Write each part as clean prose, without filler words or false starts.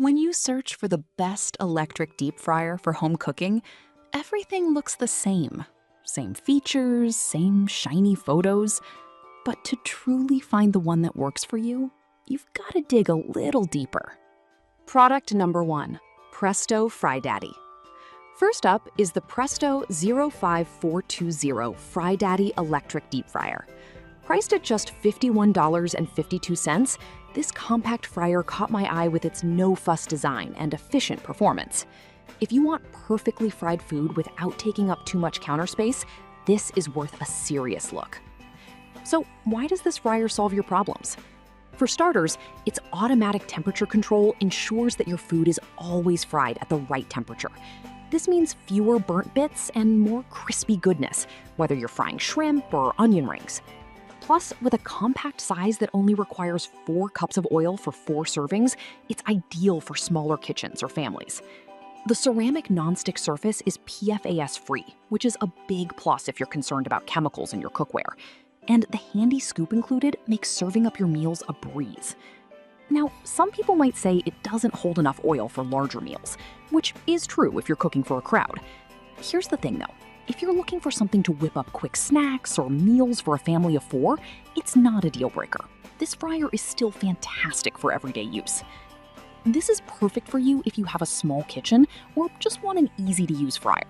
When you search for the best electric deep fryer for home cooking, everything looks the same. Same features, same shiny photos. But to truly find the one that works for you, you've got to dig a little deeper. Product number 1, Presto Fry Daddy. First up is the Presto 05420 Fry Daddy Electric Deep Fryer. Priced at just $51.52, this compact fryer caught my eye with its no-fuss design and efficient performance. If you want perfectly fried food without taking up too much counter space, this is worth a serious look. So why does this fryer solve your problems? For starters, its automatic temperature control ensures that your food is always fried at the right temperature. This means fewer burnt bits and more crispy goodness, whether you're frying shrimp or onion rings. Plus, with a compact size that only requires 4 cups of oil for 4 servings, it's ideal for smaller kitchens or families. The ceramic nonstick surface is PFAS-free, which is a big plus if you're concerned about chemicals in your cookware. And the handy scoop included makes serving up your meals a breeze. Now, some people might say it doesn't hold enough oil for larger meals, which is true if you're cooking for a crowd. Here's the thing though, if you're looking for something to whip up quick snacks or meals for a family of 4, it's not a deal breaker. This fryer is still fantastic for everyday use. This is perfect for you if you have a small kitchen or just want an easy-to-use fryer.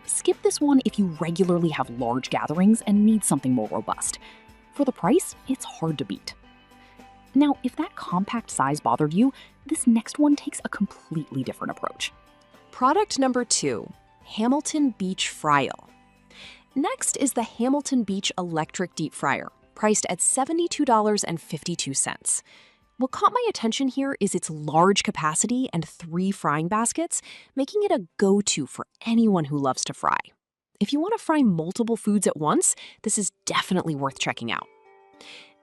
Skip this one if you regularly have large gatherings and need something more robust. For the price, it's hard to beat. Now, if that compact size bothered you, this next one takes a completely different approach. Product number 2, Hamilton Beach Fryer. Next is the Hamilton Beach Electric Deep Fryer, priced at $72.52. What caught my attention here is its large capacity and 3 frying baskets, making it a go-to for anyone who loves to fry. If you want to fry multiple foods at once, this is definitely worth checking out.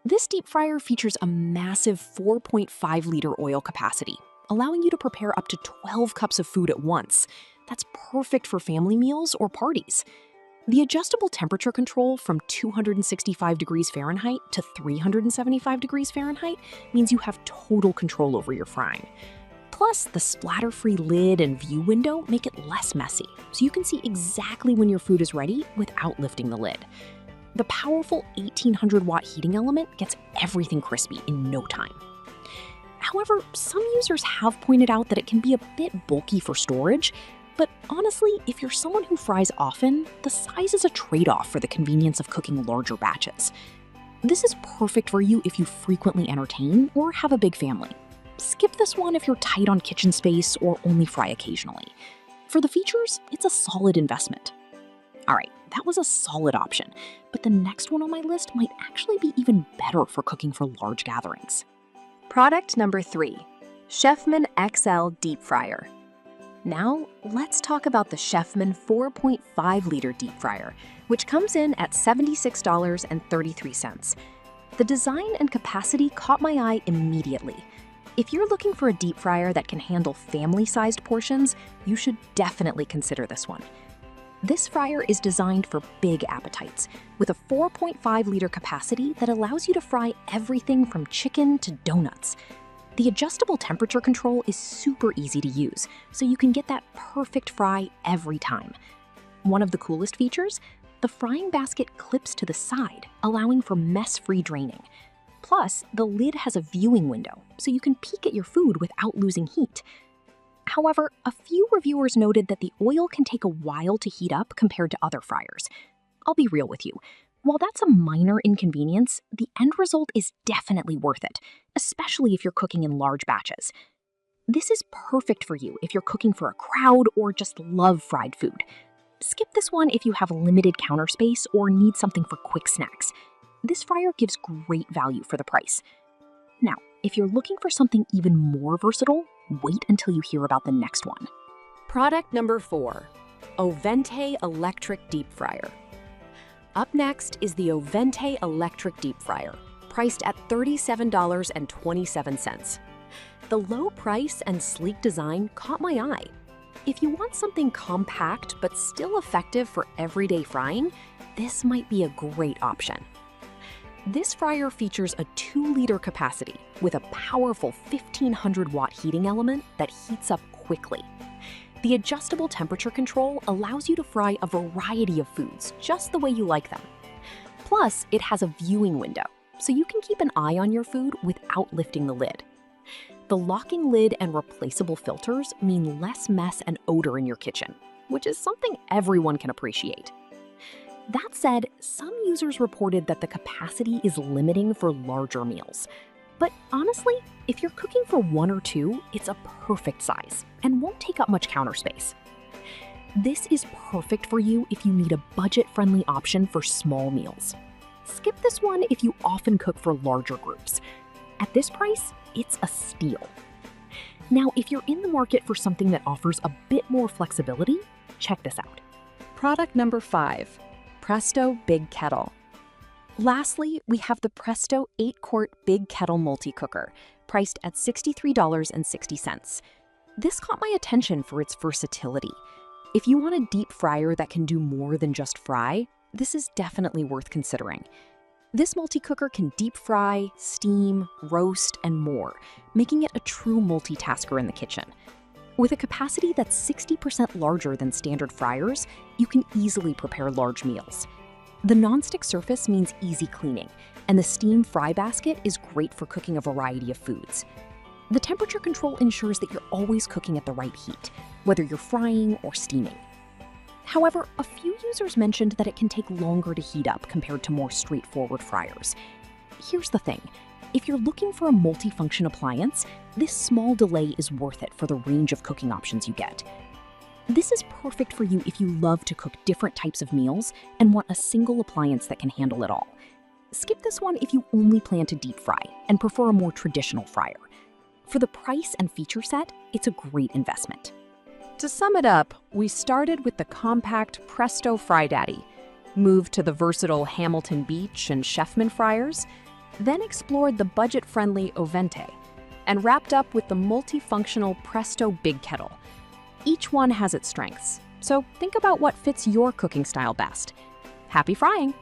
This deep fryer features a massive 4.5-liter oil capacity, allowing you to prepare up to 12 cups of food at once. That's perfect for family meals or parties. The adjustable temperature control from 265 degrees Fahrenheit to 375 degrees Fahrenheit means you have total control over your frying. Plus, the splatter-free lid and view window make it less messy, so you can see exactly when your food is ready without lifting the lid. The powerful 1800-watt heating element gets everything crispy in no time. However, some users have pointed out that it can be a bit bulky for storage, but honestly, if you're someone who fries often, the size is a trade-off for the convenience of cooking larger batches. This is perfect for you if you frequently entertain or have a big family. Skip this one if you're tight on kitchen space or only fry occasionally. For the features, it's a solid investment. Alright, that was a solid option, but the next one on my list might actually be even better for cooking for large gatherings. Product number 3, Chefman XL Deep Fryer. Now, let's talk about the Chefman 4.5-liter deep fryer, which comes in at $76.33. The design and capacity caught my eye immediately. If you're looking for a deep fryer that can handle family-sized portions, you should definitely consider this one. This fryer is designed for big appetites, with a 4.5-liter capacity that allows you to fry everything from chicken to donuts. The adjustable temperature control is super easy to use, so you can get that perfect fry every time. One of the coolest features? The frying basket clips to the side, allowing for mess-free draining. Plus, the lid has a viewing window, so you can peek at your food without losing heat. However, a few reviewers noted that the oil can take a while to heat up compared to other fryers. I'll be real with you. While that's a minor inconvenience, the end result is definitely worth it, especially if you're cooking in large batches. This is perfect for you if you're cooking for a crowd or just love fried food. Skip this one if you have limited counter space or need something for quick snacks. This fryer gives great value for the price. Now, if you're looking for something even more versatile, wait until you hear about the next one. Product number 4, Ovente Electric Deep Fryer. Up next is the Ovente Electric Deep Fryer, priced at $37.27. The low price and sleek design caught my eye. If you want something compact but still effective for everyday frying, this might be a great option. This fryer features a 2-liter capacity with a powerful 1500-watt heating element that heats up quickly. The adjustable temperature control allows you to fry a variety of foods just the way you like them. Plus, it has a viewing window, so you can keep an eye on your food without lifting the lid. The locking lid and replaceable filters mean less mess and odor in your kitchen, which is something everyone can appreciate. That said, some users reported that the capacity is limiting for larger meals. But honestly, if you're cooking for 1 or 2, it's a perfect size and won't take up much counter space. This is perfect for you if you need a budget-friendly option for small meals. Skip this one if you often cook for larger groups. At this price, it's a steal. Now, if you're in the market for something that offers a bit more flexibility, check this out. Product number 5, Presto Big Kettle. Lastly, we have the Presto 8-quart Big Kettle Multi-Cooker, priced at $63.60. This caught my attention for its versatility. If you want a deep fryer that can do more than just fry, this is definitely worth considering. This multi-cooker can deep fry, steam, roast, and more, making it a true multitasker in the kitchen. With a capacity that's 60% larger than standard fryers, you can easily prepare large meals. The nonstick surface means easy cleaning, and the steam fry basket is great for cooking a variety of foods. The temperature control ensures that you're always cooking at the right heat, whether you're frying or steaming. However, a few users mentioned that it can take longer to heat up compared to more straightforward fryers. Here's the thing. If you're looking for a multifunction appliance, this small delay is worth it for the range of cooking options you get. This is perfect for you if you love to cook different types of meals and want a single appliance that can handle it all. Skip this one if you only plan to deep fry and prefer a more traditional fryer. For the price and feature set, it's a great investment. To sum it up, we started with the compact Presto Fry Daddy, moved to the versatile Hamilton Beach and Chefman fryers, then explored the budget-friendly Ovente, and wrapped up with the multifunctional Presto Big Kettle. Each one has its strengths, so think about what fits your cooking style best. Happy frying!